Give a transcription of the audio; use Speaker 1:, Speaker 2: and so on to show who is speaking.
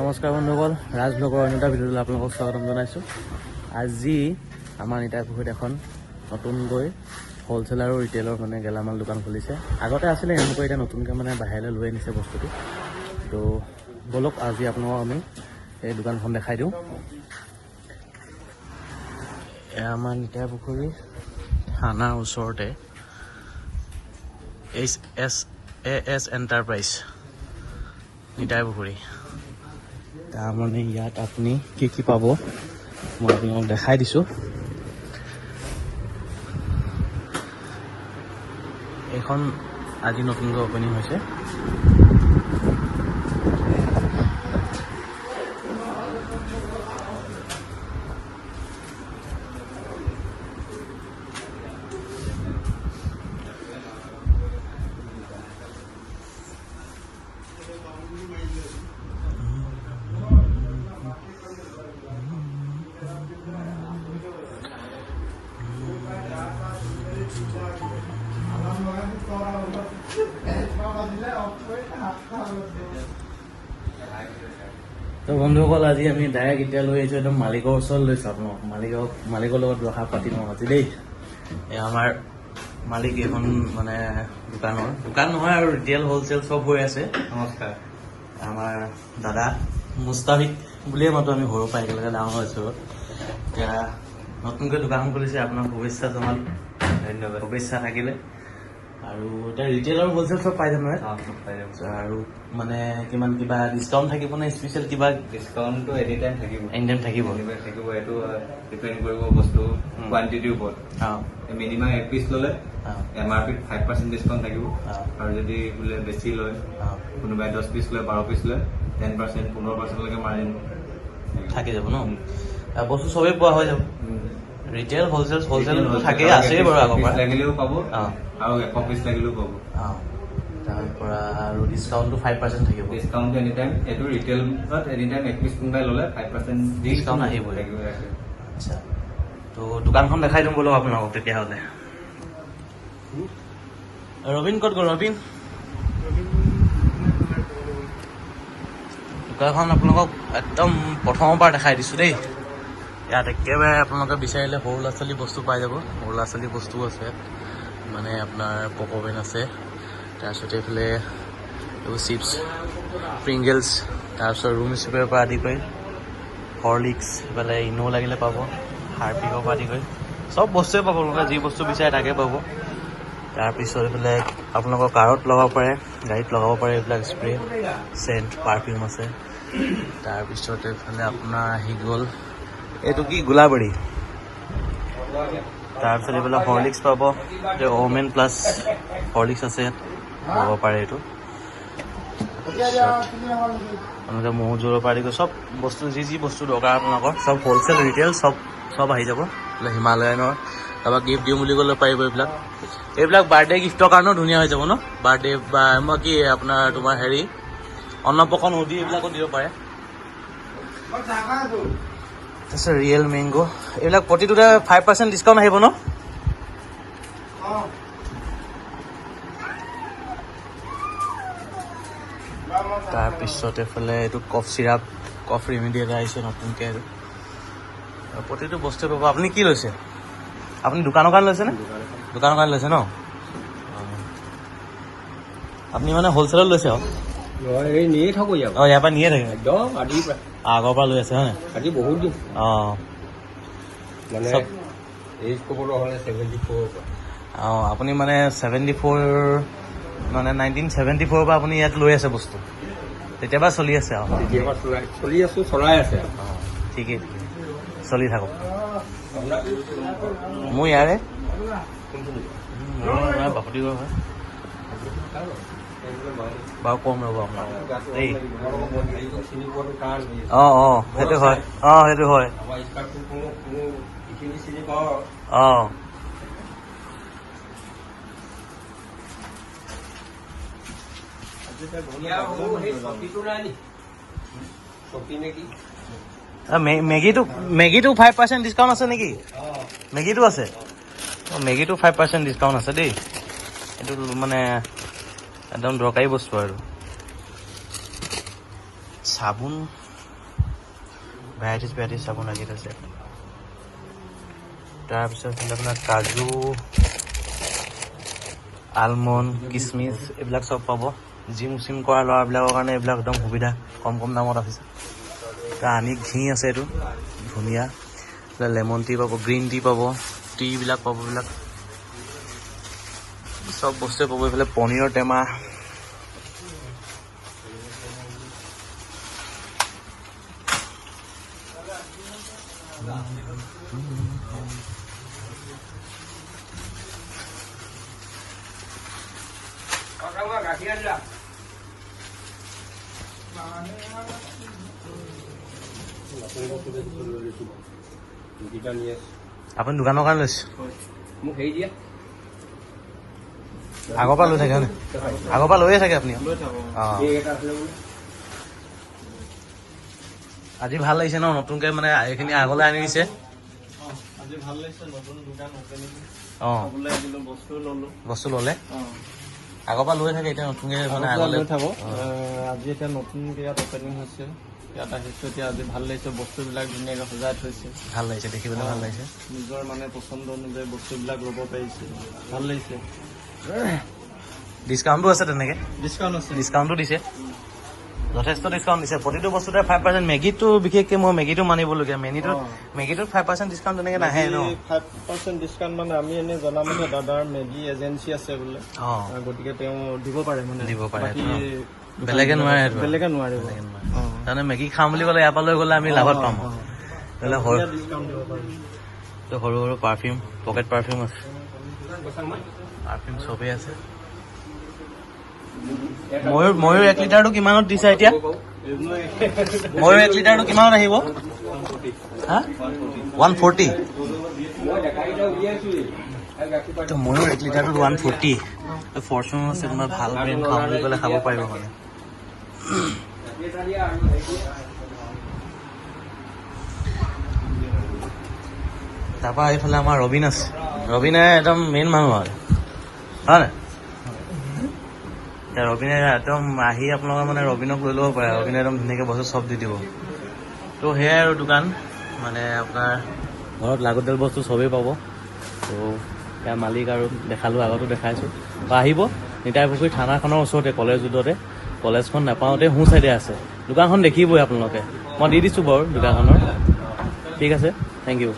Speaker 1: নমস্কাৰ বন্ধুসকল, ৰাজ ব্লগৰ অন্য এটা ভিডিঅ'লৈ আপোনালোকক স্বাগতম জনাইছোঁ। আজি আমাৰ নিতাই পুখুৰীত এখন নতুনকৈ হ'লচেল আৰু ৰিটেইলৰ মানে গেলামাল দোকান খুলিছে। আগতে আছিলে এনেকুৱা, এতিয়া নতুনকৈ মানে বাহিৰলৈ লৈ আনিছে বস্তুটো। তো বলক আজি আপোনালোকক আমি এই দোকানখন দেখাই দিওঁ। এয়া আমাৰ নিতাই পুখুৰী থানাৰ ওচৰতে AS এণ্টাৰপ্ৰাইজ নিতাই পুখুৰী। তাৰমানে ইয়াত আপুনি কি পাব মই আপোনালোকক দেখাই দিছোঁ। এইখন আজি নতুনকৈ অপেনিং হৈছে। তো বন্ধুসকল, আজি আমি ডাইৰেক্ট এতিয়া লৈ আহিছোঁ একদম মালিকৰ ওচৰত লৈছোঁ। আপোনাক মালিকৰ লগত ৰখা পাতি লওঁ আজি দেই। এই আমাৰ মালিক এইখন মানে দোকান নহয় আৰু ৰিটেইল হ'লচেল চব হৈ আছে।
Speaker 2: নমস্কাৰ।
Speaker 1: আমাৰ দাদা মুস্তাফিক বুলিয়ে মাতো, আমি সৰুৰ পৰা একেলগে ডাঙৰ হৈছোঁ। এতিয়া নতুনকৈ দোকান খুলিছে, আপোনাক শুভেচ্ছা জনালোঁ।
Speaker 2: ধন্যবাদ।
Speaker 1: শুভেচ্ছা থাকিলে। আৰু এতিয়া ৰিটেইল আৰু হ'লচেল চব পাই যাম নহয়?
Speaker 2: চব পাই যাব।
Speaker 1: আৰু মানে কিমান কিবা ডিছকাউণ্ট থাকিব নে স্পেচিয়েল কিবা?
Speaker 2: ডিছকাউণ্টটো এনি টাইম থাকিব।
Speaker 1: এনি টাইম থাকিব।
Speaker 2: থাকিব, এইটো ডিপেণ্ড কৰিব বস্তু কোৱান্টিটিৰ ওপৰত। মিনিমাম 1 পিচ ল'লে MRP 5% ডিছকাউণ্ট থাকিব। আৰু যদি বোলে বেছি লয়, কোনোবাই 10 পিচ লয়, 12 পিচ লয়, 10%, 15%লৈকে মাৰ্জিন
Speaker 1: থাকি যাব ন? বস্তু চবেই পোৱা হৈ যাব। ৰিটেইল হ'লচেল থাকেই, আছেই বাৰু আগৰ পৰা।
Speaker 2: লাগিলেও পাব আৰু 100 পিচ লাগিলেও পাব।
Speaker 1: তাৰ পৰা আৰু ডিছকাউণ্টটো 5% থাকিব।
Speaker 2: ডিছকাউণ্ট এনি টাইম, এইটো ৰিটেইলত এনি টাইম 1 পিচ কোনোবাই ল'লে 5%
Speaker 1: ডিছকাউণ্ট আহিবই। আচ্ছা, তো দোকানখন দেখাই দিম বলক আপোনালোকক তেতিয়াহ'লে। ৰবিন ক'ত গ'ল? ৰবিন দোকানখন আপোনালোকক একদম প্ৰথমৰ পৰা দেখাই দিছোঁ দেই। ইয়াত একেবাৰে আপোনালোকে বিচাৰিলে সৰু ল'ৰা ছোৱালী বস্তু পাই যাব। সৰু ল'ৰা ছোৱালী বস্তুও আছে, মানে আপোনাৰ পক'বেন আছে, তাৰপিছত এইফালে এইবোৰ চিপছ, প্ৰিংগেলছ, তাৰপিছত ৰুম স্প্ৰেৰ পৰা আদি কৰি হৰলিক্স, এইফালে ইনো লাগিলে পাব, হাৰ্পিকৰ পৰা আদি কৰি চব বস্তুৱে পাব। আপোনালোকে যি বস্তু বিচাৰে তাকে পাব। তাৰপিছত এইফালে আপোনালোকৰ কাৰত লগাব পাৰে, গাড়ীত লগাব পাৰে এইবিলাক স্প্ৰে, চেণ্ট, পাৰফিউম আছে। তাৰপিছত এইফালে আপোনাৰ আহি গ'ল এইটো কি গোলাবাৰী। তাৰপিছত এইফালে হৰলিক্স পাব, ওমেন প্লাছ হৰলিক্স আছে, ল'ব পাৰে এইটো। আপোনালোকে ম'হ জোৰৰ পৰা আদি কৰি চব বস্তু, যি বস্তু দৰকাৰ আপোনালোকৰ চব হ'লচেল ৰিটেইল চব আহি যাব। হিমালয়ানৰ কাৰোবাক গিফ্ট দিওঁ বুলি ক'লে পাৰিব। এইবিলাক বাৰ্থডে গিফ্টৰ কাৰণেও ধুনীয়া হৈ যাব ন? বাৰ্থডে বা কি আপোনাৰ তোমাৰ অন্নপ্ৰসন্ন উদি এইবিলাকো দিব পাৰে। তাৰপিছত ৰিয়েল মেংগ' এইবিলাক প্ৰতিটোতে 5% ডিছকাউণ্ট আহিব ন? তাৰপিছত এইফালে এইটো কফ চিৰাপ, কফ ৰেমেডি এটা আহিছে নতুনকৈ। আৰু প্ৰতিটো বস্তুৱে পাব। আপুনি কি লৈছে? আপুনি দোকানৰ কাৰণে লৈছেনে? দোকানৰ কাৰণে লৈছে ন? আপুনি মানে হ'লচেলত লৈছে আৰু?
Speaker 2: নিয়ে থাকোঁ ইয়াৰ
Speaker 1: ইয়াৰ পৰা নিয়ে থাকে
Speaker 2: একদম আদিৰ পৰা,
Speaker 1: আগৰ পৰা লৈ আছে হয় নাই?
Speaker 2: আজি বহুত দিন মানে
Speaker 1: চব
Speaker 2: এইজ ক'বলৈ হ'লে 74 পৰা।
Speaker 1: আপুনি মানে 74 মানে 1974 পৰা আপুনি ইয়াত লৈ আছে বস্তু, তেতিয়াৰ পৰা চলি আছে আৰু?
Speaker 2: তেতিয়াৰ পৰা চলি আছোঁ, চলাই আছে।
Speaker 1: ঠিকেই, চলি থাকক। মোৰ ইয়াৰে বাপুতিগড় হয় বাৰু, কম ৰ'ব আপোনাক দেই। সেইটো হয়, সেইটো হয়। মেগীটো 5% ডিছকাউণ্ট আছে নেকি? মেগীটো আছে, মেগীটো 5% ডিছকাউণ্ট আছে দেই। এইটো মানে একদম দৰকাৰী বস্তু আৰু। চাবোন ভেৰাইটিজ চাবোন লাগি আছে। তাৰপিছত আপোনাৰ কাজু, আলমণ্ড, কিচমিচ এইবিলাক চব পাব। জিম কৰা ল'ৰাবিলাকৰ কাৰণে এইবিলাক একদম সুবিধা, কম দামত আছে। আনি ঘি আছে, এইটো ধুনীয়া। লেমন টি পাব, গ্ৰীণ টি পাব, টিবিলাক পাব, এইবিলাক চব বস্তুৱে পাব। এইফালে পনীৰৰ টেমা, আপুনি দোকানৰ কাৰণে লৈছে?
Speaker 2: মোক হেৰি দিয়া,
Speaker 1: আগৰ পৰা লৈ থাকে হয়নে? আগৰ পৰা লৈয়ে থাকে আপুনি? অঁ, আজি ভাল লাগিছে ন, নতুনকে মানে এইখিনি আগলৈ আনি দিছে।
Speaker 2: আজি ভাল লাগিছে, নতুন দোকান অপেনিং।
Speaker 1: অঁ, বস্তু ল'লে আগৰ পৰা লৈ থাকে, এতিয়া নতুনকে মানে আগলৈ
Speaker 2: থাকো। আজি এতিয়া নতুনকে ইয়াত অপেনিং হৈছে, ইয়াত আহিছো। এতিয়া আজি ভাল লাগিছে, বস্তুবিলাক ধুনীয়াকৈ সজাই থৈছে।
Speaker 1: ভাল লাগিছে, দেখিবলৈ ভাল লাগিছে।
Speaker 2: নিজৰ মানে পচন্দ অনুযায়ী বস্তুবিলাক ল'ব পাৰিছে, ভাল লাগিছে।
Speaker 1: ডিছকাউণ্টো আছে তেনেকে?
Speaker 2: ডিছকাউণ্ট আছে,
Speaker 1: ডিছকাউণ্টো দিছে, যথেষ্ট ডিছকাউণ্ট দিছে। প্ৰতিটো বস্তুতে 5%। মেগীটো বিশেষকৈ মই মেগীটো মানিবলগীয়া। মেগীটোত 5% ডিছকাউণ্ট তেনেকৈ নাহে ন?
Speaker 2: 5% ডিছকাউণ্ট মানে আমি এনেই জনামতে দাদাৰ মেগী এজেঞ্চি আছে বোলে, গতিকে তেওঁ দিব পাৰে, মানে
Speaker 1: দিব পাৰে,
Speaker 2: বাকী
Speaker 1: বেলেগে নোৱাৰে।
Speaker 2: বেলেগে নোৱাৰিব।
Speaker 1: তাৰমানে মেগী খাম বুলি ক'লে ইয়াৰ পৰা লৈ গ'লে আমি লাভত পাম।
Speaker 2: ডিছকাউণ্ট দিব পাৰিম।
Speaker 1: সৰু সৰু পাৰফিউম, পকেট পাৰফিউম আছে, পাৰফিউম চবেই আছে। ময়ূৰ 1 লিটাৰটো কিমানত দিছে এতিয়া? ময়ূৰ 1 লিটাৰটো কিমানত আহিব? হা, 140। ময়ূৰ 1 লিটাৰটো 140। ফৰচুন আছে, কোনোবা ভাল ব্ৰেণ্ড খাওঁ বুলি ক'লে খাব পাৰিব মানে। তাৰপৰা এইফালে আমাৰ ৰবিন আছে। ৰবিনে একদম মেইন মানুহ আৰু, হয় নাই? এতিয়া ৰবিনে একদম আহি আপোনালোকে মানে ৰবিনক লৈ ল'ব পাৰে। ৰবিনে একদম ধুনীয়াকৈ বস্তু চব দি দিব। তো সেয়াই আৰু দোকান, মানে আপোনাৰ ঘৰত লাগতিয়াল বস্তু চবেই পাব। তো ইয়াৰ মালিক আৰু দেখালোঁ, আগতো দেখাইছোঁ। তো আহিব, নিতাই পুখুৰী থানাখনৰ ওচৰতে, কলেজ ৰোডতে। কলেজখন নাপাওঁতে সোঁ চাইডে আছে দোকানখন, দেখিবই আপোনালোকে। মই দি দিছোঁ বাৰু দোকানখনৰ। ঠিক আছে, থেংক ইউ।